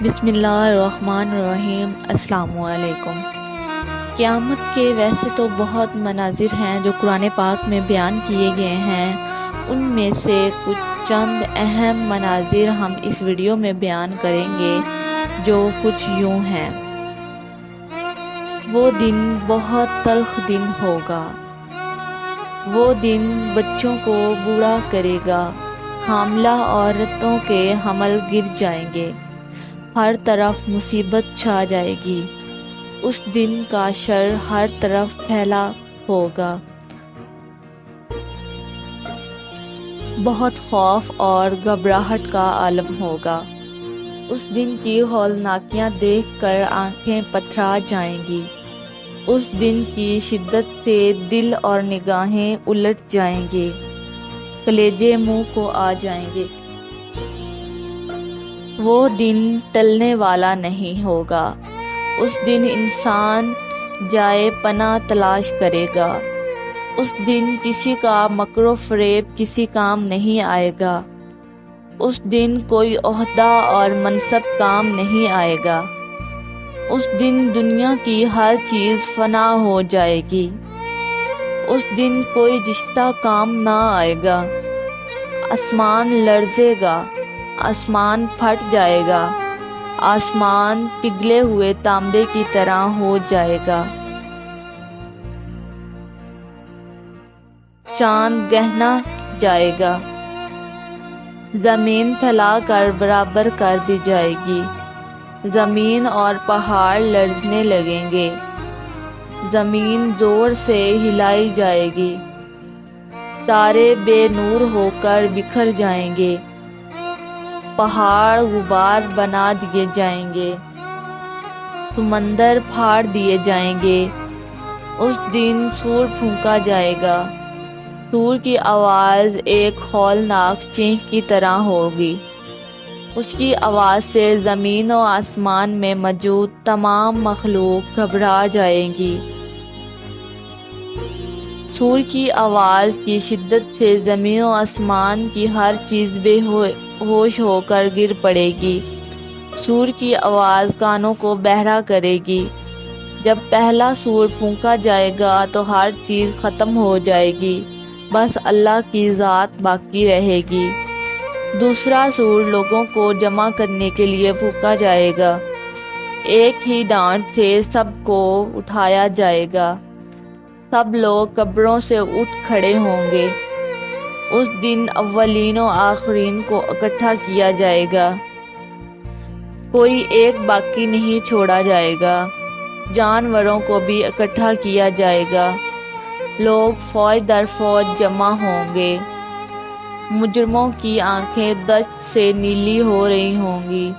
بسم اللہ الرحمن الرحیم۔ السلام علیکم۔ قیامت کے ویسے تو بہت مناظر ہیں جو قرآن پاک میں بیان کیے گئے ہیں، ان میں سے کچھ چند اہم مناظر ہم اس ویڈیو میں بیان کریں گے، جو کچھ یوں ہیں۔ وہ دن بہت تلخ دن ہوگا، وہ دن بچوں کو بوڑھا کرے گا، حاملہ عورتوں کے حمل گر جائیں گے، ہر طرف مصیبت چھا جائے گی، اس دن کا شر ہر طرف پھیلا ہوگا، بہت خوف اور گھبراہٹ کا عالم ہوگا، اس دن کی ہولناکیاں دیکھ کر آنکھیں پتھرا جائیں گی، اس دن کی شدت سے دل اور نگاہیں الٹ جائیں گے، کلیجے منہ کو آ جائیں گے۔ وہ دن ٹلنے والا نہیں ہوگا، اس دن انسان جائے پناہ تلاش کرے گا، اس دن کسی کا مکر و فریب کسی کام نہیں آئے گا، اس دن کوئی عہدہ اور منصب کام نہیں آئے گا، اس دن دنیا کی ہر چیز فنا ہو جائے گی، اس دن کوئی رشتہ کام نہ آئے گا، آسمان لرزے گا، آسمان پھٹ جائے گا، آسمان پگھلے ہوئے تانبے کی طرح ہو جائے گا، چاند گہنا جائے گا، زمین پھیلا کر برابر کر دی جائے گی، زمین اور پہاڑ لرزنے لگیں گے، زمین زور سے ہلائی جائے گی، تارے بے نور ہو کر بکھر جائیں گے، پہاڑ غبار بنا دیے جائیں گے، سمندر پھاڑ دیے جائیں گے، اس دن سور پھونکا جائے گا، سور کی آواز ایک ہولناک چینخ کی طرح ہوگی، اس کی آواز سے زمین و آسمان میں موجود تمام مخلوق گھبرا جائے گی، سور کی آواز کی شدت سے زمین و آسمان کی ہر چیز بے ہوش ہو کر گر پڑے گی، سور کی آواز کانوں کو بہرا کرے گی، جب پہلا سور پھونکا جائے گا تو ہر چیز ختم ہو جائے گی، بس اللہ کی ذات باقی رہے گی، دوسرا سور لوگوں کو جمع کرنے کے لیے پھونکا جائے گا، ایک ہی ڈانٹ سے سب کو اٹھایا جائے گا، سب لوگ قبروں سے اٹھ کھڑے ہوں گے، اس دن اولین و آخرین کو اکٹھا کیا جائے گا، کوئی ایک باقی نہیں چھوڑا جائے گا، جانوروں کو بھی اکٹھا کیا جائے گا، لوگ فوج در فوج جمع ہوں گے، مجرموں کی آنکھیں دشت سے نیلی ہو رہی ہوں گی۔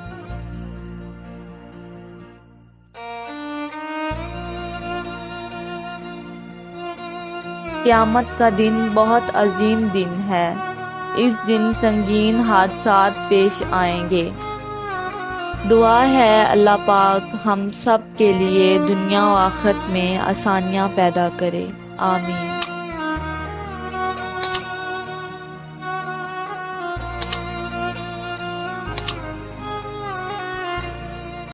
قیامت کا دن بہت عظیم دن ہے، اس دن سنگین حادثات پیش آئیں گے، دعا ہے اللہ پاک ہم سب کے لیے دنیا و آخرت میں آسانیاں پیدا کرے، آمین۔